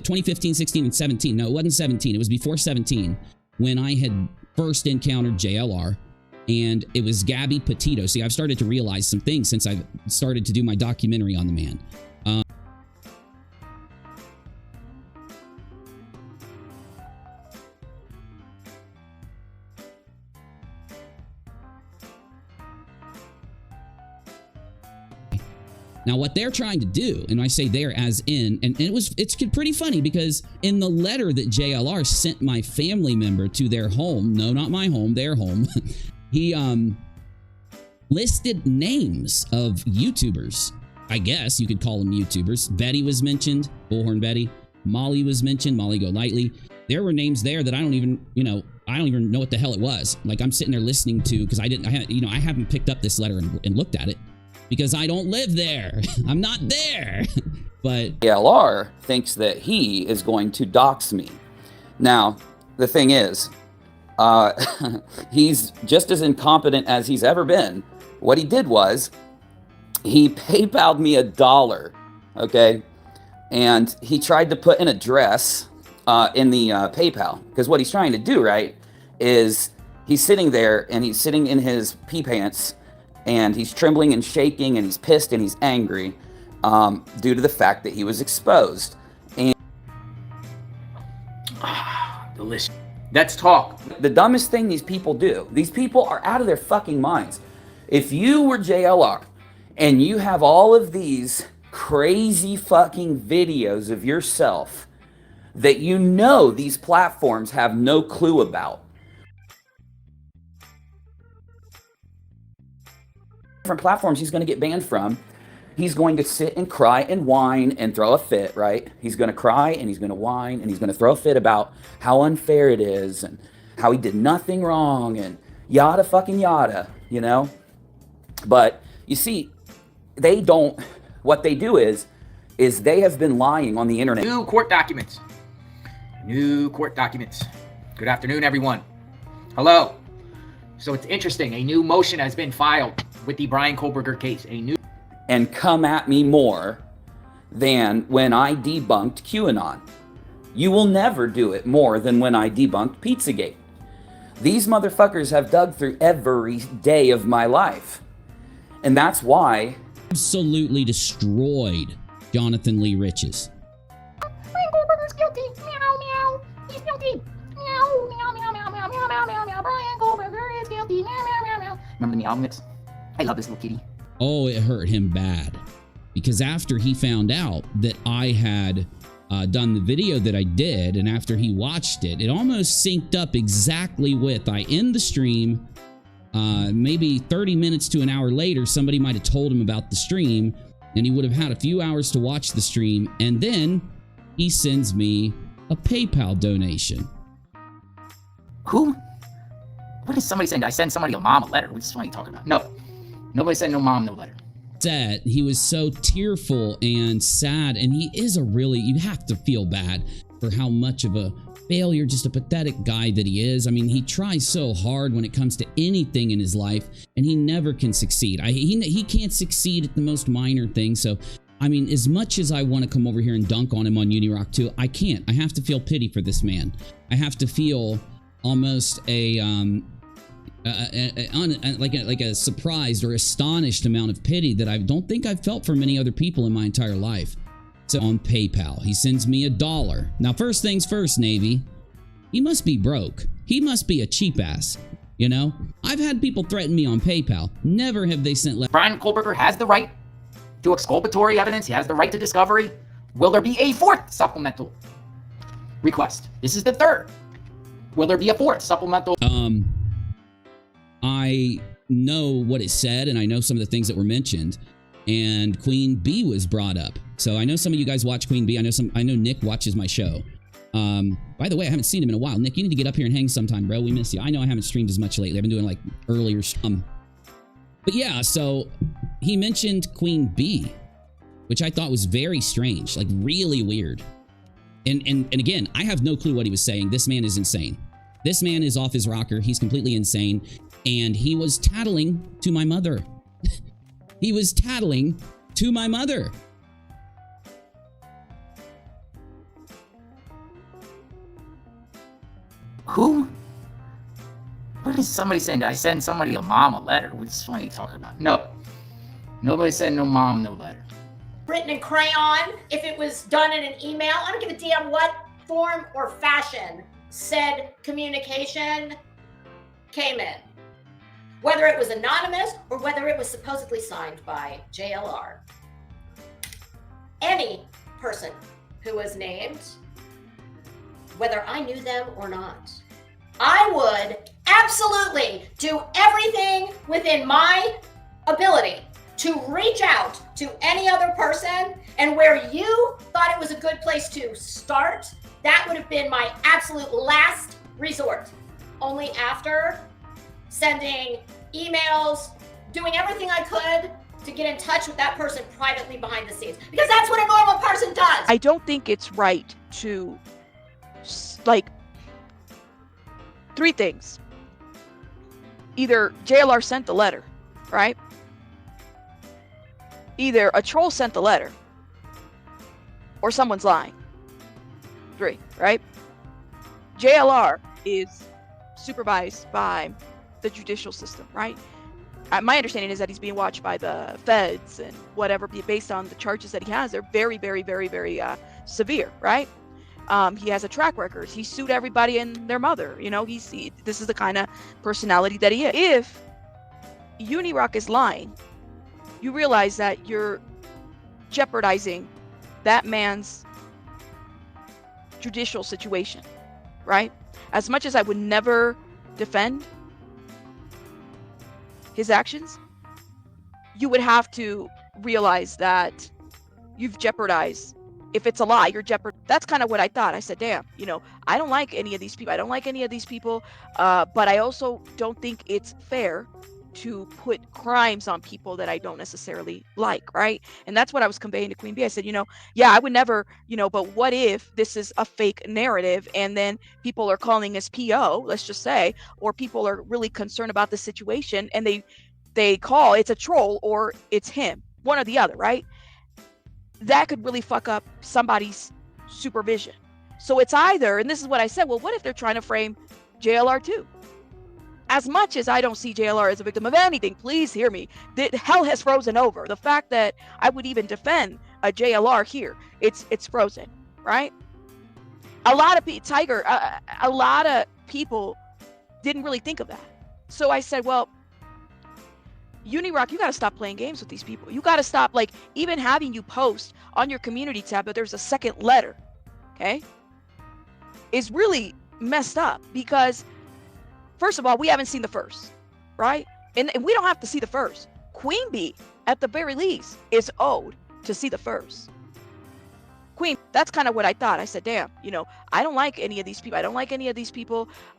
it 2015, 16, and 17. No, it wasn't 17. It was before 17 when I had first encountered JLR, and it was Gabby Petito. See, I've started to realize some things since I've started to do my documentary on the man. Now, what they're trying to do, and I say there as in, and it's pretty funny because in the letter that JLR sent my family member to their home, no, not my home, their home, he listed names of YouTubers. I guess you could call them YouTubers. Betty was mentioned, Bullhorn Betty. Molly was mentioned, Molly Go Lightly. There were names there that I don't even, I don't even know what the hell it was. Like I'm sitting there listening to, because I haven't picked up this letter and looked at it. Because I don't live there. I'm not there. But JLR thinks that he is going to dox me. Now, the thing is, he's just as incompetent as he's ever been. What he did was, he PayPal'd me $1, okay? And he tried to put an address in the PayPal. Because what he's trying to do, right, is he's sitting there and he's sitting in his pee pants and he's trembling and shaking and he's pissed and he's angry due to the fact that he was exposed. And delicious. Let's talk. The dumbest thing these people do, these people are out of their fucking minds. If you were JLR and you have all of these crazy fucking videos of yourself that you know these platforms have no clue about, different platforms he's going to get banned from, he's going to sit and cry and whine and throw a fit, right? He's going to cry and he's going to whine and he's going to throw a fit about how unfair it is and how he did nothing wrong and yada fucking yada, But you see, they don't, what they do is they have been lying on the internet. New court documents. New court documents. Good afternoon, everyone. Hello. So it's interesting. A new motion has been filed with the Bryan Kohberger case. And come at me more than when I debunked QAnon. You will never do it more than when I debunked Pizzagate. These motherfuckers have dug through every day of my life. And that's why... absolutely destroyed Jonathan Lee Riches. Bryan Kohberger's guilty. Meow, meow. He's guilty. Meow, meow, meow, meow, meow, meow, meow, meow, meow. Bryan Kohberger is guilty. Meow, meow, meow, meow. Remember the meow mix? I love this little kitty. Oh, it hurt him bad. Because after he found out that I had done the video that I did, and after he watched it, it almost synced up exactly with, I end the stream, maybe 30 minutes to an hour later, somebody might have told him about the stream, and he would have had a few hours to watch the stream, and then he sends me a PayPal donation. Who? What is somebody saying? I send somebody a mom a letter. What's what are you talking about? No. Nobody sent no mom no letter. Sad. He was so tearful and sad, and he is you have to feel bad for how much of a failure, just a pathetic guy that he is. I mean, he tries so hard when it comes to anything in his life, and he never can succeed. He can't succeed at the most minor thing. So, I mean, as much as I want to come over here and dunk on him on Unirock 2, I can't. I have to feel pity for this man. I have to feel almost like a surprised or astonished amount of pity that I don't think I've felt for many other people in my entire life. So on PayPal, he sends me $1. Now, first things first, Navy, he must be broke. He must be a cheap ass. I've had people threaten me on PayPal. Never have they sent Bryan Kohberger has the right to exculpatory evidence. He has the right to discovery. Will there be a fourth supplemental request? This is the third. Will there be a fourth supplemental? I know what it said, and I know some of the things that were mentioned, and Queen Bee was brought up. So I know some of you guys watch Queen Bee. I know Nick watches my show. By the way, I haven't seen him in a while. Nick, you need to get up here and hang sometime, bro. We miss you. I know I haven't streamed as much lately. I've been doing like earlier. But yeah, so he mentioned Queen Bee, which I thought was very strange, like really weird. And again, I have no clue what he was saying. This man is insane. This man is off his rocker. He's completely insane. And he was tattling to my mother. He was tattling to my mother. Who? What is somebody saying? Did I send somebody a mom a letter? Which one are you talking about? No. Nobody said no mom, no letter. Written in crayon, if it was done in an email, I don't give a damn what form or fashion said communication came in. Whether it was anonymous or whether it was supposedly signed by JLR. Any person who was named, whether I knew them or not, I would absolutely do everything within my ability to reach out to any other person, and where you thought it was a good place to start, that would have been my absolute last resort. Only after sending emails, doing everything I could to get in touch with that person privately behind the scenes, because that's what a normal person does. I don't think it's right to, like, three things. Either JLR sent the letter, right? Either a troll sent the letter, or someone's lying. 3, right? JLR is supervised by the judicial system, right? My understanding is that he's being watched by the feds and whatever, based on the charges that he has. They're very, very, very, very severe, right? He has a track record. He sued everybody and their mother. You know, this is the kind of personality that he is. If Unirock is lying, you realize that you're jeopardizing that man's judicial situation, right? As much as I would never defend his actions, you would have to realize that you've jeopardized. If it's a lie, you're That's kind of what I thought. I said, damn, you know, I don't like any of these people. But I also don't think it's fair to put crimes on people that I don't necessarily like, right? And that's what I was conveying to Queen Bee. I said, you know, yeah, I would never, you know, but what if this is a fake narrative and then people are calling us PO, let's just say, or people are really concerned about the situation and they call it's a troll or it's him, one or the other, right? That could really fuck up somebody's supervision. So it's either, and this is what I said, well, what if they're trying to frame JLR too? As much as I don't see JLR as a victim of anything, please hear me. Hell has frozen over. The fact that I would even defend a JLR here, it's frozen, right? A lot of Tiger, a lot of people didn't really think of that. So I said, well, Unirock, you got to stop playing games with these people. You got to stop, like, even having you post on your community tab that there's a second letter, okay, is really messed up because, first of all, we haven't seen the first, right? And we don't have to see the first. Queen Bee, at the very least, is owed to see the first. Queen, that's kind of what I thought. I said, damn, you know, I don't like any of these people.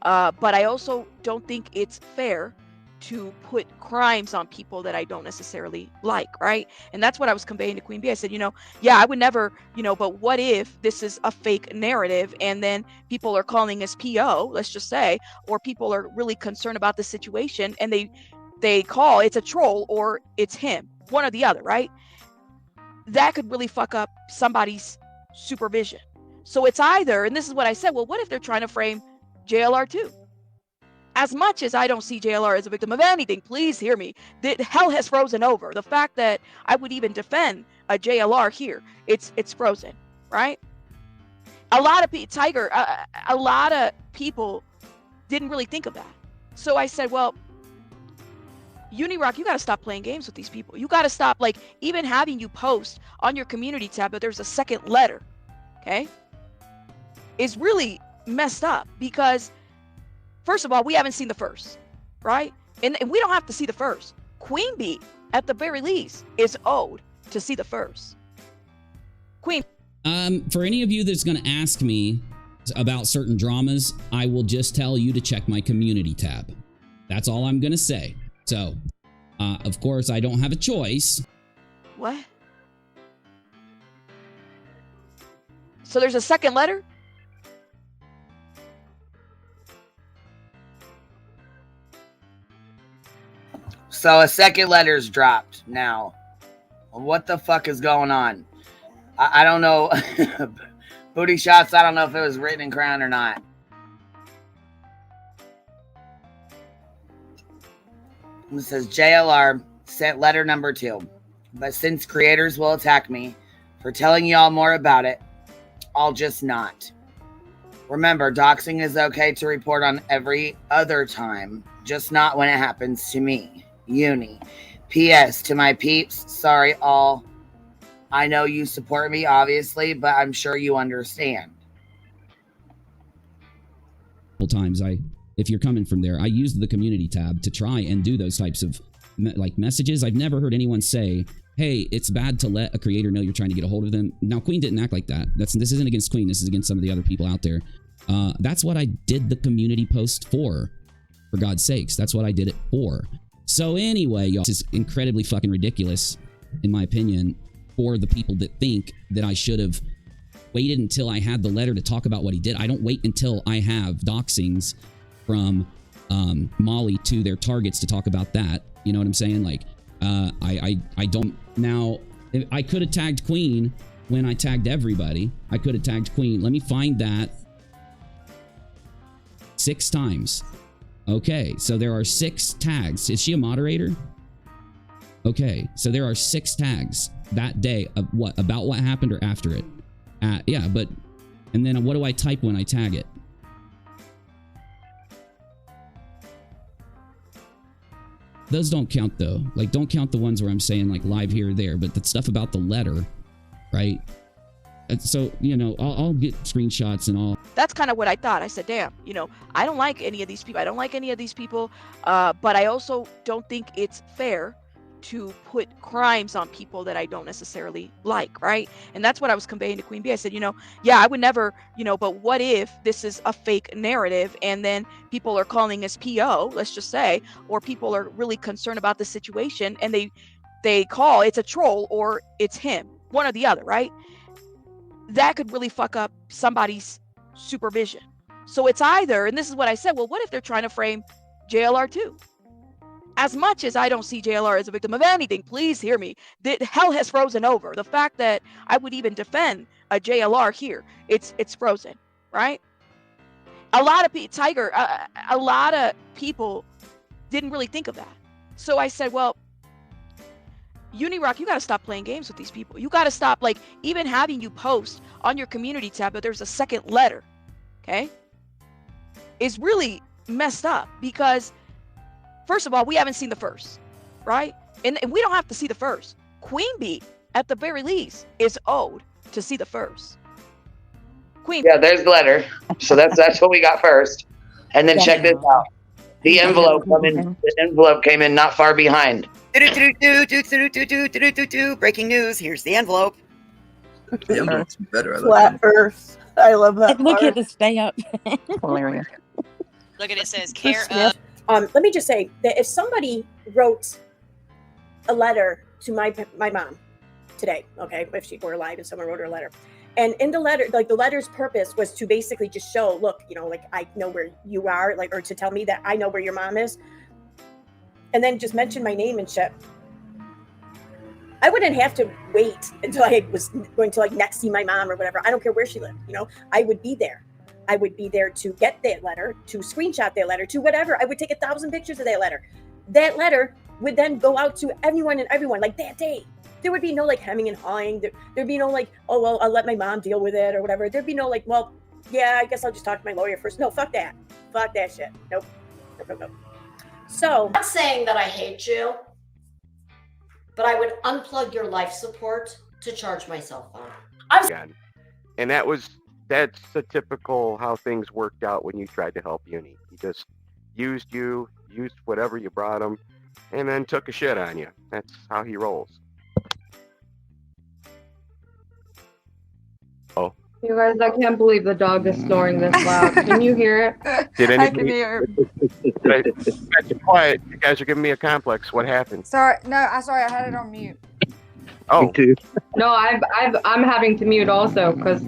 But I also don't think it's fair to put crimes on people that I don't necessarily like, right? And that's what I was conveying to Queen Bee. I said, you know, yeah, I would never, you know, but what if this is a fake narrative and then people are calling us PO, let's just say, or people are really concerned about the situation and they call it's a troll or it's him, one or the other, right? That could really fuck up somebody's supervision. So it's either, and this is what I said, well, what if they're trying to frame JLR too? As much as I don't see JLR as a victim of anything, please hear me. Hell has frozen over. The fact that I would even defend a JLR here, it's frozen, right? A lot of Tiger, a lot of people didn't really think of that. So I said, well, Unirock, you got to stop playing games with these people. You got to stop, like, even having you post on your community tab that there's a second letter, okay, is really messed up because, first of all, we haven't seen the first, right? And we don't have to see the first. Queen Bee, at the very least, is owed to see the first. Queen. For any of you that's going to ask me about certain dramas, I will just tell you to check my community tab. That's all I'm going to say. So, of course, I don't have a choice. What? So there's a second letter? So a second letter's dropped now. What the fuck is going on? I don't know. Booty shots, I don't know if it was written in crayon or not. It says JLR sent letter number 2. But since creators will attack me for telling y'all more about it, I'll just not. Remember, doxing is okay to report on every other time, just not when it happens to me. Uni. P.S. To my peeps, sorry all. I know you support me, obviously, but I'm sure you understand. Times if you're coming from there, I used the community tab to try and do those types of messages. I've never heard anyone say, hey, it's bad to let a creator know you're trying to get a hold of them. Now, Queen didn't act like that. This isn't against Queen. This is against some of the other people out there. That's what I did the community post for God's sakes. That's what I did it for. So anyway, y'all, this is incredibly fucking ridiculous, in my opinion, for the people that think that I should have waited until I had the letter to talk about what he did. I don't wait until I have doxings from Molly to their targets to talk about that. You know what I'm saying? Like, I don't. Now, I could have tagged Queen when I tagged everybody. I could have tagged Queen. Let me find that 6 times. Okay, so there are 6 tags. Is she a moderator? Okay, so there are 6 tags that day of what? About what happened or after it? Yeah, but, and then what do I type when I tag it? Those don't count though. Like, don't count the ones where I'm saying like live here or there, but the stuff about the letter, right? And so, you know, I'll get screenshots and all. That's kind of what I thought. I said, damn, you know, I don't like any of these people. I don't like any of these people. But I also don't think it's fair to put crimes on people that I don't necessarily like, right? And that's what I was conveying to Queen Bee. I said, you know, yeah, I would never, you know, but what if this is a fake narrative and then people are calling us PO, let's just say, or people are really concerned about the situation and they call it's a troll or it's him, one or the other, right? That could really fuck up somebody's supervision. So it's either, and this is what I said, well, what if they're trying to frame JLR too? As much as I don't see JLR as a victim of anything, please hear me. Hell has frozen over. The fact that I would even defend a JLR here, it's frozen, right? A lot of people, Tiger, a lot of people didn't really think of that. So I said, well, Unirock, you got to stop playing games with these people. You got to stop, like, even having you post on your community tab that there's a second letter, okay, is really messed up because, first of all, we haven't seen the first, right? And we don't have to see the first. Queen Bee, at the very least, is owed to see the first. Queen. Yeah, there's the letter. So that's what we got first. And then check this out. The envelope came in not far behind. Breaking news. Here's the envelope. The envelope's better. Flat Earth. I love that. Look at the stamp. Hilarious. Look at it, says care of. Let me just say that if somebody wrote a letter to my mom today, okay, if she were alive and someone wrote her a letter, and in the letter, like the letter's purpose was to basically just show, look, you know, like I know where you are, like, or to tell me that I know where your mom is, and then just mention my name and shit, I wouldn't have to wait until I was going to like next see my mom or whatever. I don't care where she lived, you know, I would be there. I would be there to get that letter, to screenshot that letter, to whatever. I would take 1,000 pictures of that letter. That letter would then go out to anyone and everyone like that day. There would be no like hemming and hawing. There'd be no like, oh, well, I'll let my mom deal with it or whatever. There'd be no like, well, yeah, I guess I'll just talk to my lawyer first. No, fuck that. Fuck that shit. Nope. Nope. So. I'm not saying that I hate you, but I would unplug your life support to charge my cell phone. And that's the typical how things worked out when you tried to help Uni. He just used whatever you brought him, and then took a shit on you. That's how he rolls. Oh. You guys, I can't believe the dog is snoring this loud. Can you hear it? I can hear it. Quiet. You guys are giving me a complex. What happened? Sorry, I had it on mute. Oh. No, I'm having to mute also because